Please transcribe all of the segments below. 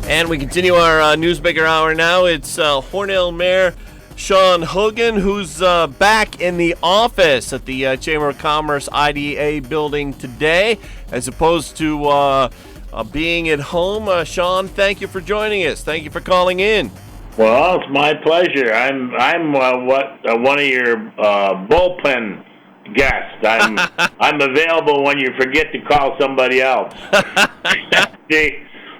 And we continue our Newsmaker Hour now. It's Hornell Mayor Shawn Hogan, who's back in the office at the Chamber of Commerce IDA building today, as opposed to being at home. Shawn, thank you for joining us. Thank you for calling in. Well, it's my pleasure. I'm one of your bullpen guests. I'm available when you forget to call somebody else.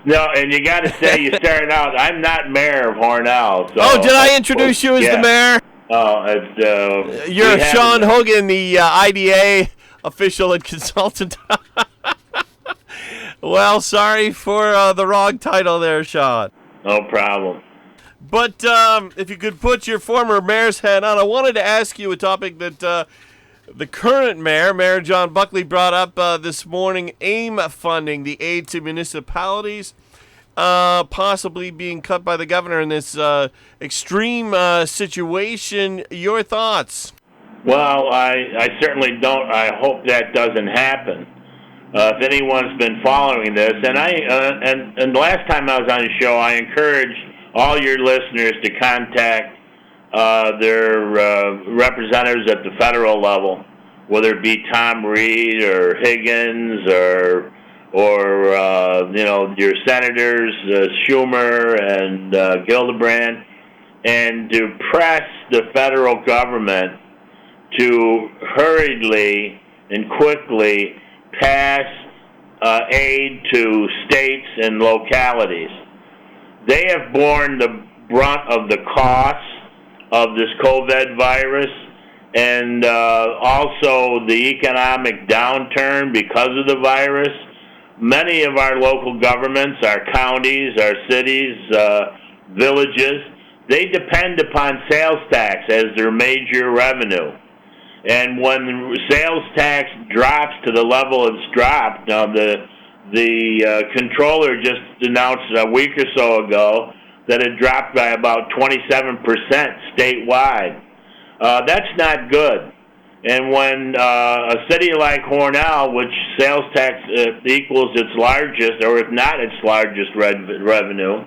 No, and you got to say you started out. I'm not mayor of Hornell. So, did I introduce you as the mayor? You're Shawn Hogan, the IDA official and consultant. Well, sorry for the wrong title there, Shawn. No problem. But if you could put your former mayor's hat on, I wanted to ask you a topic that the current Mayor John Buckley, brought up this morning: AIM funding, the aid to municipalities, possibly being cut by the governor in this extreme situation. Your thoughts? Well, I certainly don't. I hope that doesn't happen. If anyone's been following this, and the last time I was on the show, I encouraged all your listeners to contact their representatives at the federal level, whether it be Tom Reed or Higgins or your senators Schumer and Gillibrand, and to press the federal government to hurriedly and quickly pass aid to states and localities. They have borne the brunt of the costs of this COVID virus, and also the economic downturn because of the virus. Many of our local governments, our counties, our cities, villages, they depend upon sales tax as their major revenue. And when the sales tax drops to the level it's dropped, now the controller just announced a week or so ago that it dropped by about 27% statewide. That's not good. And when a city like Hornell, which sales tax equals its largest, or if not its largest revenue,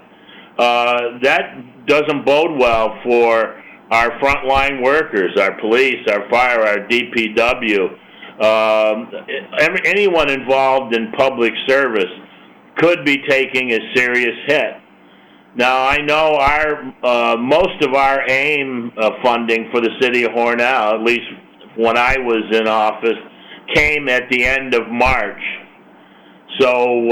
that doesn't bode well for our frontline workers, our police, our fire, our DPW. Anyone involved in public service could be taking a serious hit. Now, I know most of our AIM funding for the city of Hornell, at least when I was in office, came at the end of March. So,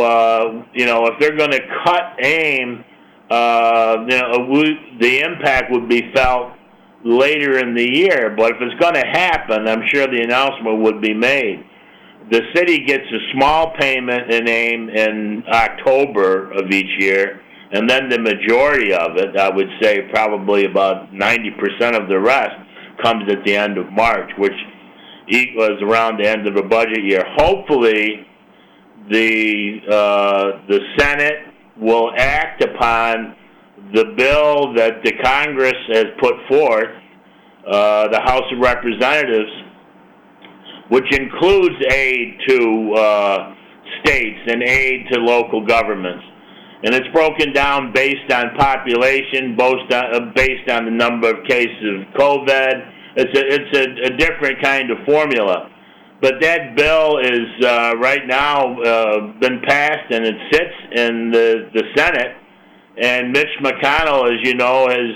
if they're going to cut AIM, the impact would be felt later in the year. But if it's going to happen, I'm sure the announcement would be made. The city gets a small payment in AIM in October of each year, and then the majority of it, I would say probably about 90% of the rest, comes at the end of March, which equals around the end of the budget year. Hopefully, the Senate will act upon the bill that the Congress has put forth, the House of Representatives, which includes aid to states and aid to local governments. And it's broken down based on population, based on the number of cases of COVID. It's a different kind of formula. But that bill is right now been passed, and it sits in the Senate. And Mitch McConnell, as you know, has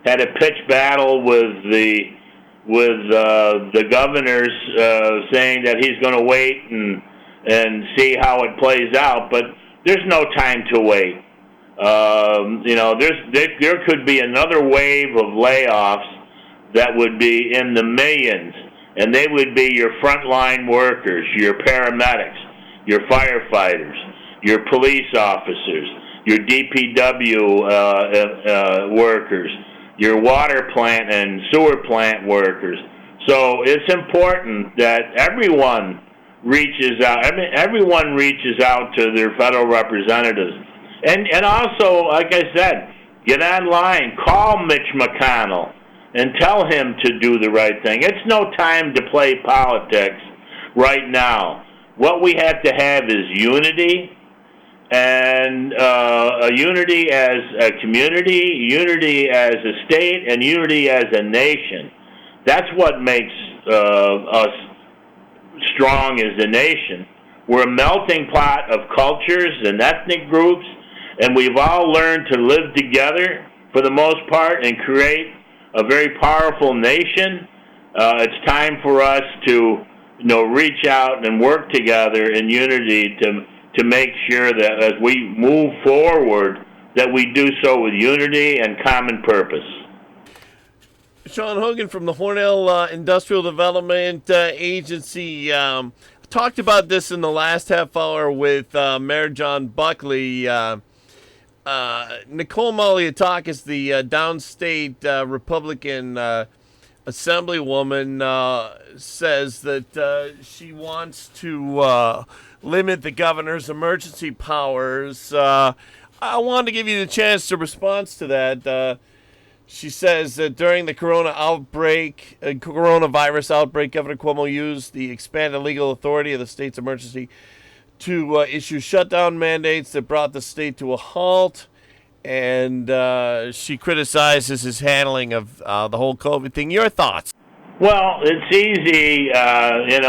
had a pitch battle with the governors, saying that he's going to wait and see how it plays out. But there's no time to wait. There could be another wave of layoffs that would be in the millions, and they would be your frontline workers, your paramedics, your firefighters, your police officers, your DPW workers, your water plant and sewer plant workers. So it's important that everyone reaches out. Everyone reaches out to their federal representatives, and also, like I said, get online, call Mitch McConnell, and tell him to do the right thing. It's no time to play politics right now. What we have to have is unity and a unity as a community, unity as a state, and unity as a nation. That's what makes us strong as a nation. We're a melting pot of cultures and ethnic groups, and we've all learned to live together for the most part and create a very powerful nation. It's time for us to reach out and work together in unity to make sure that as we move forward that we do so with unity and common purpose. Shawn Hogan from the Hornell Industrial Development Agency talked about this in the last half hour with Mayor John Buckley. Nicole Malliotakis, the downstate Republican Assemblywoman, says that she wants to limit the governor's emergency powers. I wanted to give you the chance to respond to that. She says that during the coronavirus outbreak, Governor Cuomo used the expanded legal authority of the state's emergency to issue shutdown mandates that brought the state to a halt. And she criticizes his handling of the whole COVID thing. Your thoughts? Well, it's easy, and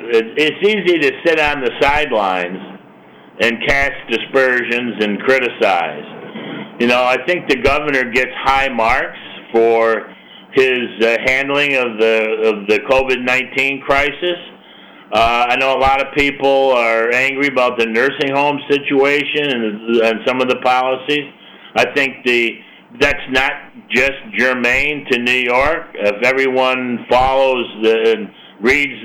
it's easy to sit on the sidelines and cast aspersions and criticize. I think the governor gets high marks for his handling of the COVID-19 crisis. I know a lot of people are angry about the nursing home situation and some of the policies. I think that's not just germane to New York. If everyone follows and reads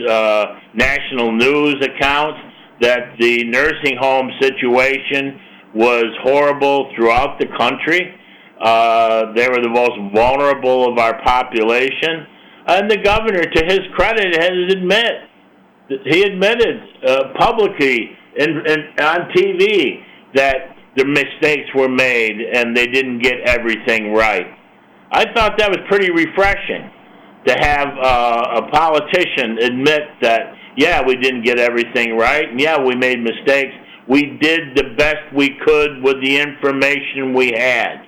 national news accounts, that the nursing home situation was horrible throughout the country. They were the most vulnerable of our population. And the governor, to his credit, he admitted publicly on TV that the mistakes were made and they didn't get everything right. I thought that was pretty refreshing to have a politician admit that, yeah, we didn't get everything right, and yeah, we made mistakes. We did the best we could with the information we had.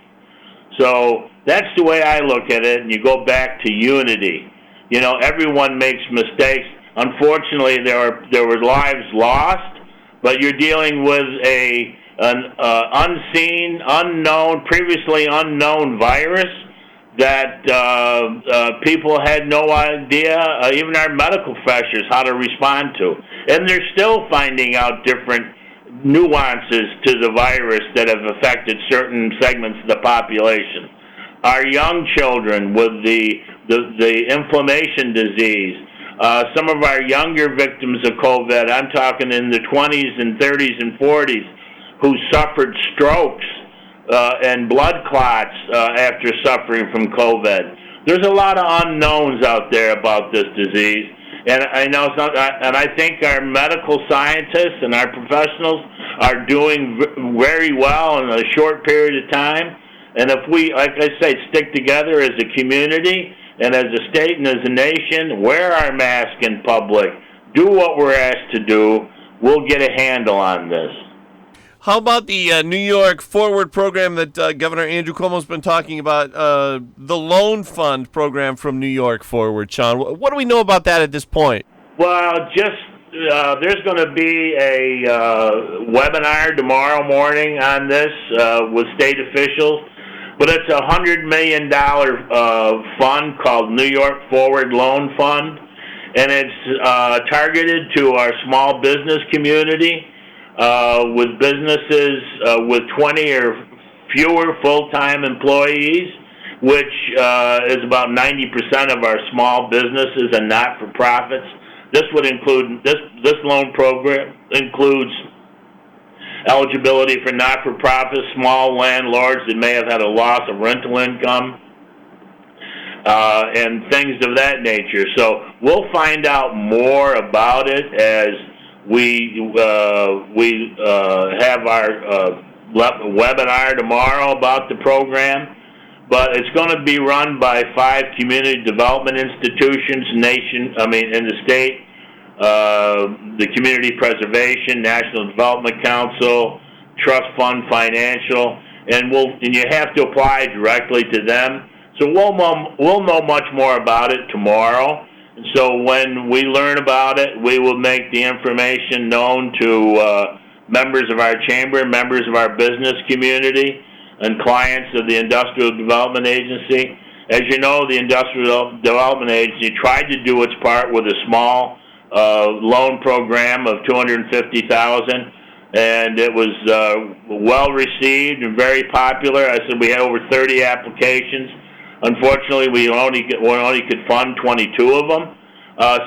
So that's the way I look at it, and you go back to unity. Everyone makes mistakes. Unfortunately, there were lives lost, but you're dealing with an unseen, unknown, previously unknown virus that people had no idea, even our medical professionals, how to respond to. And they're still finding out different nuances to the virus that have affected certain segments of the population. Our young children with the inflammation disease, some of our younger victims of COVID, I'm talking in the 20s and 30s and 40s, who suffered strokes and blood clots after suffering from COVID. There's a lot of unknowns out there about this disease, and I think our medical scientists and our professionals are doing very well in a short period of time. And if we, like I say, stick together as a community and as a state and as a nation, wear our mask in public, do what we're asked to do, we'll get a handle on this. How about the New York Forward program that Governor Andrew Cuomo's been talking about, the Loan Fund program from New York Forward, Shawn? What do we know about that at this point? Well, there's going to be a webinar tomorrow morning on this with state officials, but it's a $100 million fund called New York Forward Loan Fund, and it's targeted to our small business community. With businesses with 20 or fewer full-time employees, which is about 90% of our small businesses and not-for-profits. This loan program includes eligibility for not-for-profits, small landlords that may have had a loss of rental income, and things of that nature. So we'll find out more about it as we have our webinar tomorrow about the program, but it's going to be run by 5 community development institutions, in the state, the Community Preservation, National Development Council, Trust Fund Financial, and you have to apply directly to them. So we'll know much more about it tomorrow. And so when we learn about it, we will make the information known to members of our chamber, members of our business community, and clients of the Industrial Development Agency. As you know, the Industrial Development Agency tried to do its part with a small loan program of $250,000, and it was well received and very popular. I said we had over 30 applications. Unfortunately, we only could fund 22 of them.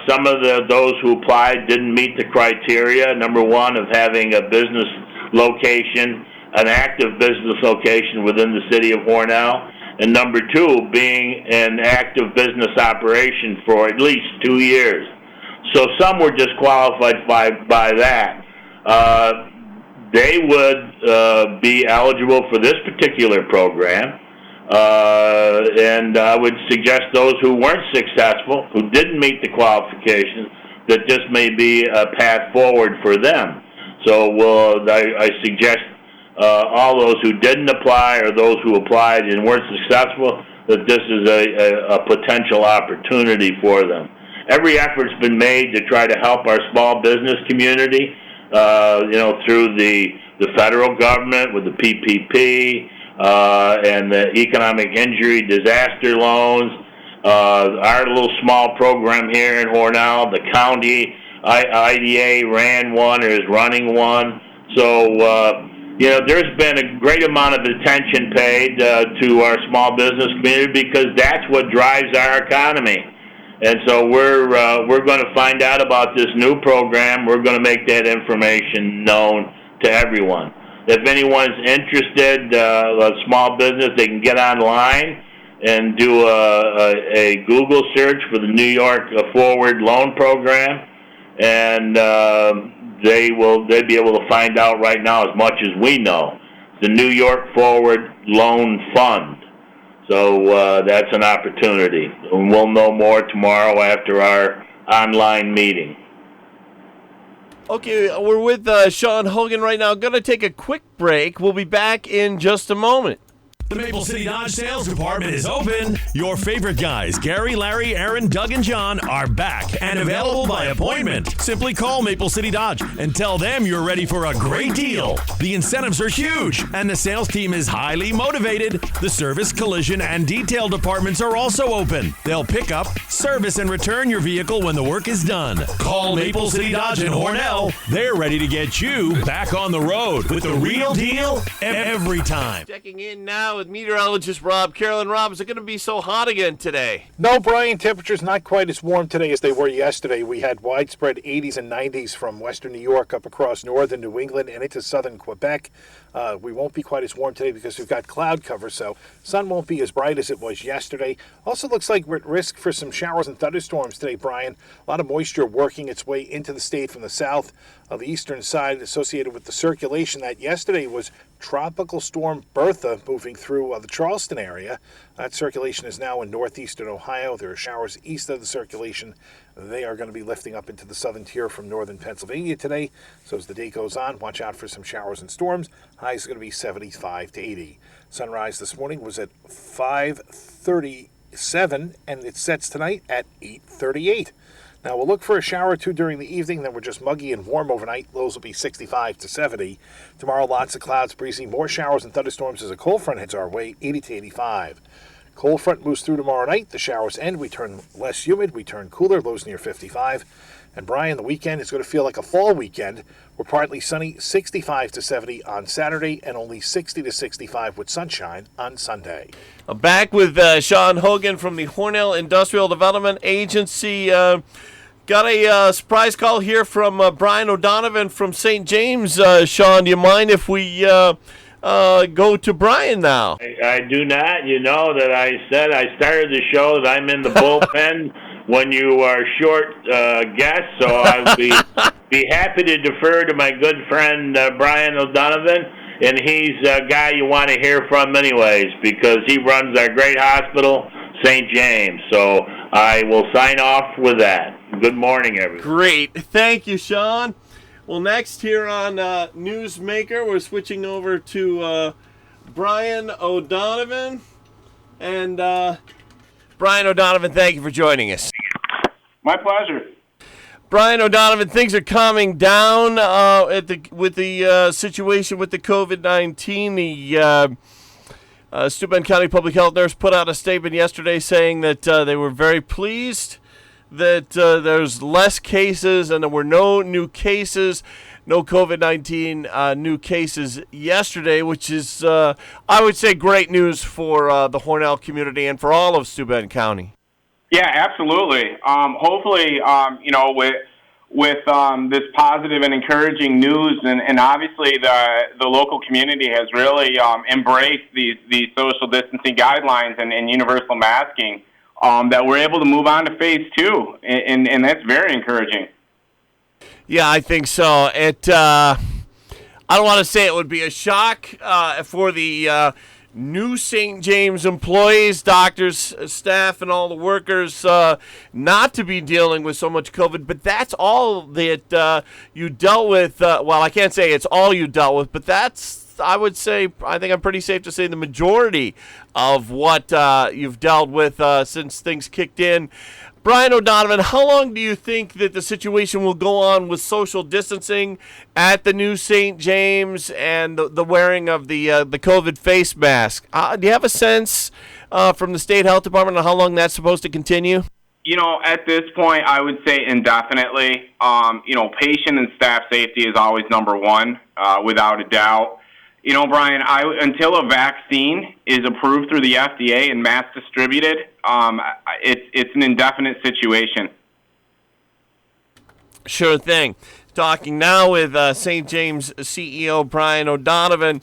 Some of those who applied didn't meet the criteria. Number one, of having a business location, an active business location within the city of Hornell, and number two, being an active business operation for at least 2 years. So some were disqualified by that. They would be eligible for this particular program, and I would suggest those who weren't successful, who didn't meet the qualifications, that this may be a path forward for them. So I suggest all those who didn't apply or those who applied and weren't successful, that this is a potential opportunity for them. Every effort's been made to try to help our small business community, through the federal government with the PPP and the economic injury disaster loans. Our little small program here in Hornell, the county IDA ran one or is running one. So, there's been a great amount of attention paid to our small business community because that's what drives our economy. And so we're going to find out about this new program. We're going to make that information known to everyone. If anyone's interested, a small business, they can get online and do a Google search for the New York Forward Loan Program, and they'll be able to find out right now as much as we know. The New York Forward Loan Fund. So that's an opportunity. And we'll know more tomorrow after our online meeting. Okay, we're with Shawn Hogan right now. Going to take a quick break. We'll be back in just a moment. The Maple City Dodge Sales Department is open. Your favorite guys, Gary, Larry, Aaron, Doug, and John, are back and available by appointment. Simply call Maple City Dodge and tell them you're ready for a great deal. The incentives are huge, and the sales team is highly motivated. The service, collision, and detail departments are also open. They'll pick up, service, and return your vehicle when the work is done. Call Maple City Dodge in Hornell. They're ready to get you back on the road with the real deal every time. Checking in now with meteorologist Rob Carolyn. Rob, is it going to be so hot again today? No, Brian, temperatures not quite as warm today as they were yesterday. We had widespread 80s and 90s from western New York up across northern New England and into southern Quebec. We won't be quite as warm today because we've got cloud cover, so sun won't be as bright as it was yesterday. Also looks like we're at risk for some showers and thunderstorms today, Brian. A lot of moisture working its way into the state from the south of the eastern side associated with the circulation that yesterday was Tropical Storm Bertha moving through the Charleston area. That circulation is now in northeastern Ohio. There are showers east of the circulation. They are going to be lifting up into the southern tier from northern Pennsylvania today. So as the day goes on, watch out for some showers and storms. Highs are going to be 75 to 80. Sunrise this morning was at 5:37, and it sets tonight at 8:38. Now, we'll look for a shower or two during the evening, then we're just muggy and warm overnight. Lows will be 65 to 70. Tomorrow, lots of clouds, breezy, more showers and thunderstorms as a cold front heads our way, 80 to 85. Cold front moves through tomorrow night. The showers end. We turn less humid. We turn cooler. Lows near 55. And, Brian, the weekend is going to feel like a fall weekend. We're partly sunny, 65 to 70 on Saturday, and only 60 to 65 with sunshine on Sunday. Back with Shawn Hogan from the Hornell Industrial Development Agency. Got a surprise call here from Brian O'Donovan from St. James. Shawn, do you mind if we go to Brian now? I do not. You know that I said I started the show that I'm in the bullpen when you are short guests, so I'll be happy to defer to my good friend Brian O'Donovan, and he's a guy you want to hear from anyways because he runs our great hospital, St. James. So I will sign off with that. Good morning, everyone. Great. Thank you, Shawn. Well, next here on Newsmaker, we're switching over to Brian O'Donovan. And Brian O'Donovan, thank you for joining us. My pleasure. Brian O'Donovan, things are calming down with the situation with the COVID-19. The Steuben County Public Health Nurse put out a statement yesterday saying that they were very pleased that there's less cases and there were no new cases, no COVID-19 new cases yesterday, which is, I would say, great news for the Hornell community and for all of Steuben County. Yeah, absolutely. Hopefully, with this positive and encouraging news, and obviously the local community has really embraced these social distancing guidelines and universal masking, that we're able to move on to phase 2, and that's very encouraging. Yeah, I think so. I don't want to say it would be a shock for the new St. James employees, doctors, staff, and all the workers not to be dealing with so much COVID, but that's all that you dealt with. Well, I can't say it's all you dealt with, but that's, I would say, I think I'm pretty safe to say the majority of what you've dealt with since things kicked in. Brian O'Donovan, how long do you think that the situation will go on with social distancing at the new St. James and the wearing of the COVID face mask? Do you have a sense from the State Health Department on how long that's supposed to continue? At this point, I would say indefinitely. Patient and staff safety is always number one, without a doubt. Brian, until a vaccine is approved through the FDA and mass distributed, it's an indefinite situation. Sure thing. Talking now with St. James CEO Brian O'Donovan.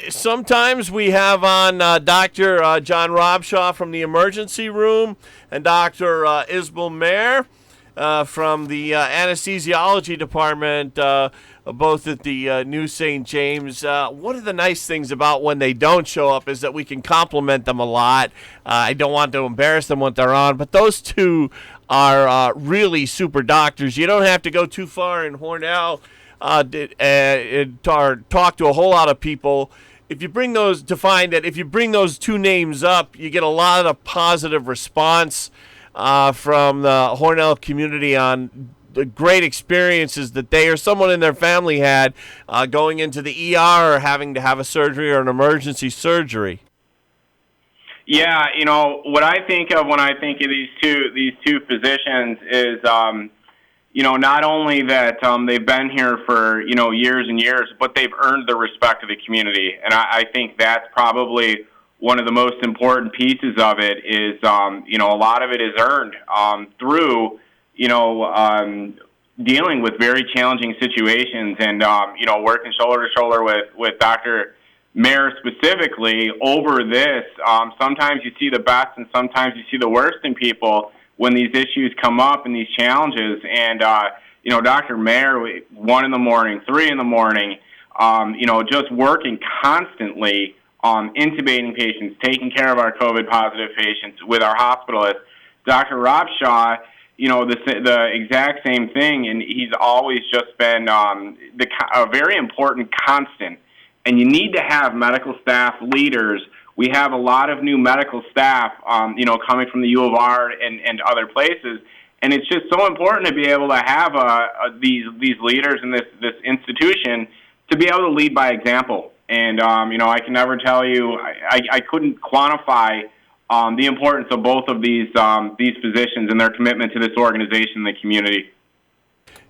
Sometimes we have on Dr. John Robshaw from the emergency room and Dr. Isabel Mayer from the anesthesiology department, both at the New St. James. One of the nice things about when they don't show up is that we can compliment them a lot. I don't want to embarrass them when they're on, but those two are really super doctors. You don't have to go too far in Hornell talk to a whole lot of people. If you bring those to find that if you bring those two names up, you get a lot of positive response from the Hornell community on the great experiences that they or someone in their family had going into the ER or having to have a surgery or an emergency surgery. Yeah, what I think of when I think of these two physicians is, not only that they've been here for, years and years, but they've earned the respect of the community. And I think that's probably one of the most important pieces of it is, a lot of it is earned through, dealing with very challenging situations and, working shoulder to shoulder with Dr. Mayer specifically over this. Sometimes you see the best and sometimes you see the worst in people when these issues come up and these challenges. And, Dr. Mayer, 1 in the morning, 3 in the morning, just working constantly on intubating patients, taking care of our COVID-positive patients with our hospitalists. Dr. Robshaw, the exact same thing, and he's always just been a very important constant. And you need to have medical staff leaders. We have a lot of new medical staff, coming from the U of R and other places. And it's just so important to be able to have these leaders in this institution to be able to lead by example. And, I can never tell you, I couldn't quantify the importance of both of these physicians and their commitment to this organization and the community.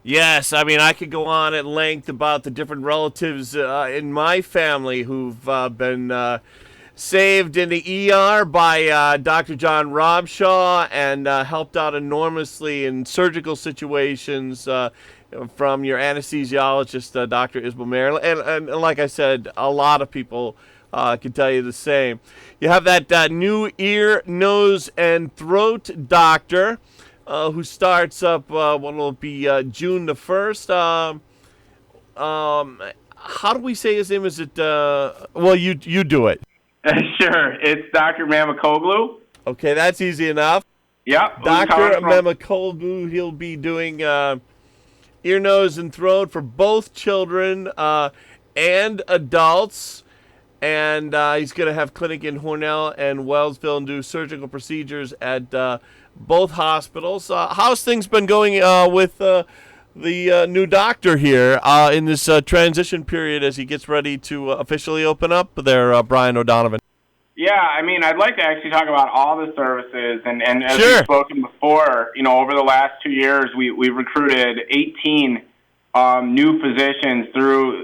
Yes, I could go on at length about the different relatives in my family who've been saved in the ER by Dr. John Robshaw and helped out enormously in surgical situations from your anesthesiologist, Dr. Isabel Mayer. And like I said, a lot of people can tell you the same. You have that new ear, nose, and throat doctor who starts up, what will be June the 1st. How do we say his name? Is it, well, you do it. Sure. It's Dr. Mamakoglu. Okay, that's easy enough. Yep. Dr. Mamakoglu, he'll be doing ear, nose, and throat for both children and adults. And he's going to have clinic in Hornell and Wellsville and do surgical procedures at both hospitals. How's things been going with the new doctor here in this transition period as he gets ready to officially open up there, Brian O'Donovan? Yeah, I mean, I'd like to actually talk about all the services, and as Sure. we've spoken before, over the last 2 years, we've recruited 18 new physicians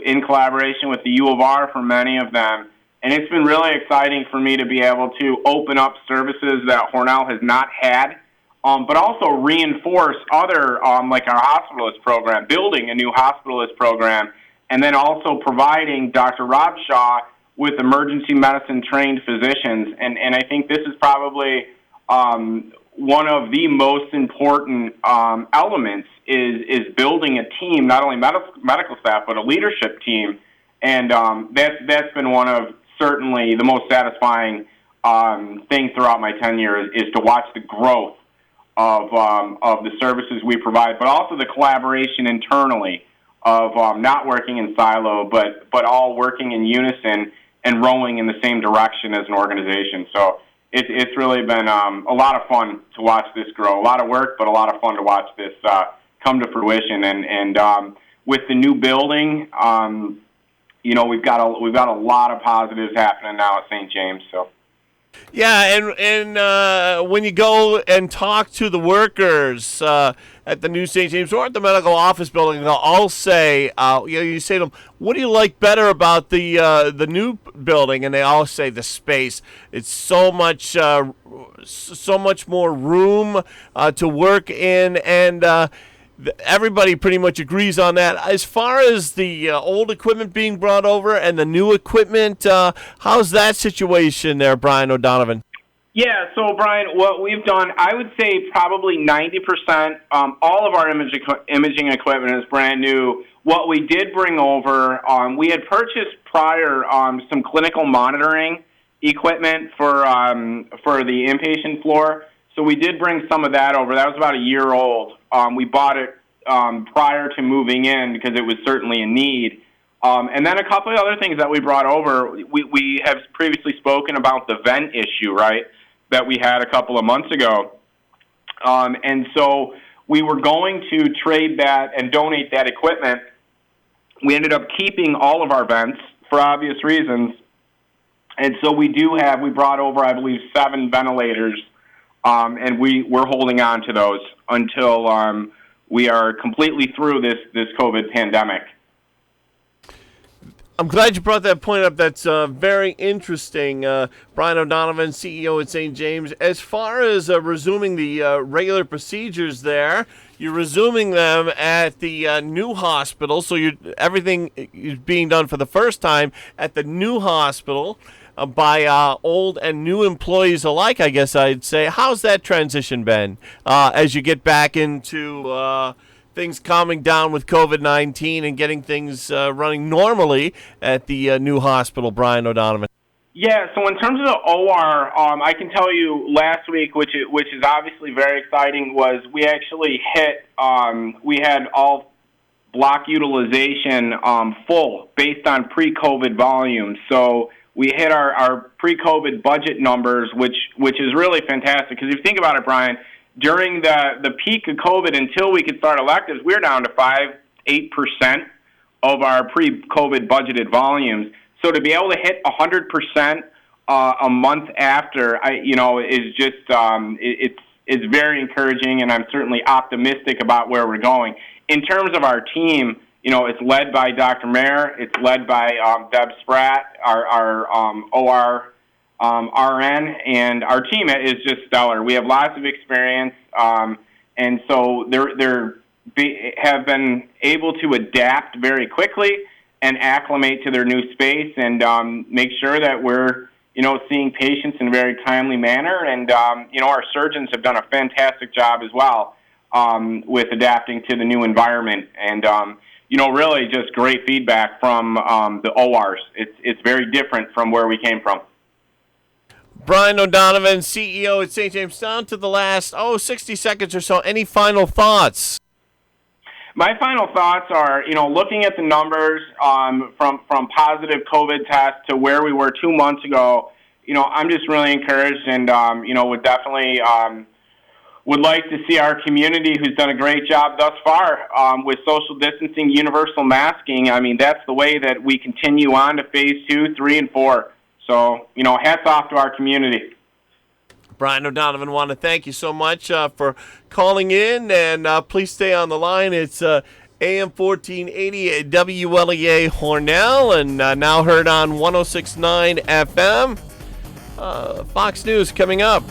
in collaboration with the U of R for many of them, and it's been really exciting for me to be able to open up services that Hornell has not had, but also reinforce other, like our hospitalist program, building a new hospitalist program, and then also providing Dr. Rob Shaw with emergency medicine trained physicians. And I think this is probably one of the most important elements is building a team, not only medical staff, but a leadership team. And that's been one of certainly the most satisfying things throughout my tenure is to watch the growth of the services we provide, but also the collaboration internally of not working in silo, but all working in unison and rowing in the same direction as an organization. So it's really been a lot of fun to watch this grow. A lot of work, but a lot of fun to watch this come to fruition. And with the new building, we've got a lot of positives happening now at St. James. So. Yeah, and when you go and talk to the workers at the new St. James or at the medical office building, they'll all say, you say to them, what do you like better about the new building? And they all say the space. It's so much more room to work in, and everybody pretty much agrees on that. As far as the old equipment being brought over and the new equipment, how's that situation there, Brian O'Donovan? Yeah, so Brian, what we've done, I would say probably 90%, all of our imaging equipment is brand new. What we did bring over, we had purchased prior some clinical monitoring equipment for the inpatient floor. So we did bring some of that over. That was about a year old. We bought it prior to moving in because it was certainly a need. And then a couple of other things that we brought over. We have previously spoken about the vent issue, right, that we had a couple of months ago. And so we were going to trade that and donate that equipment. We ended up keeping all of our vents for obvious reasons. And so we brought over, I believe, 7 ventilators. And we're holding on to those until we are completely through this COVID pandemic. I'm glad you brought that point up. That's very interesting. Brian O'Donovan, CEO at St. James. As far as resuming the regular procedures there, you're resuming them at the new hospital. So everything is being done for the first time at the new hospital. By old and new employees alike, I guess I'd say. How's that transition been as you get back into things calming down with COVID-19 and getting things running normally at the new hospital, Brian O'Donovan? Yeah, so in terms of the OR, I can tell you last week, which is obviously very exciting, was we actually hit, we had all block utilization full based on pre-COVID volumes. So we hit our pre-COVID budget numbers, which is really fantastic. Because if you think about it, Brian, during the peak of COVID, until we could start electives, we were down to 5-8% of our pre-COVID budgeted volumes. So to be able to hit 100% a month after, is just it's very encouraging, and I'm certainly optimistic about where we're going. In terms of our team, it's led by Dr. Mayer. It's led by Deb Spratt, our OR RN, and our team is just stellar. We have lots of experience, and so have been able to adapt very quickly and acclimate to their new space and make sure that we're seeing patients in a very timely manner. And our surgeons have done a fantastic job as well with adapting to the new environment. And really just great feedback from the ORs. It's very different from where we came from. Brian O'Donovan, CEO at St. James. Down to the last, 60 seconds or so. Any final thoughts? My final thoughts are, looking at the numbers from positive COVID tests to where we were 2 months ago, I'm just really encouraged and, would definitely would like to see our community, who's done a great job thus far with social distancing, universal masking. I mean, that's the way that we continue on to phase 2, 3, and 4. So, hats off to our community. Brian O'Donovan, want to thank you so much for calling in, and please stay on the line. It's AM 1480 WLEA Hornell, and now heard on 106.9 FM. Fox News coming up.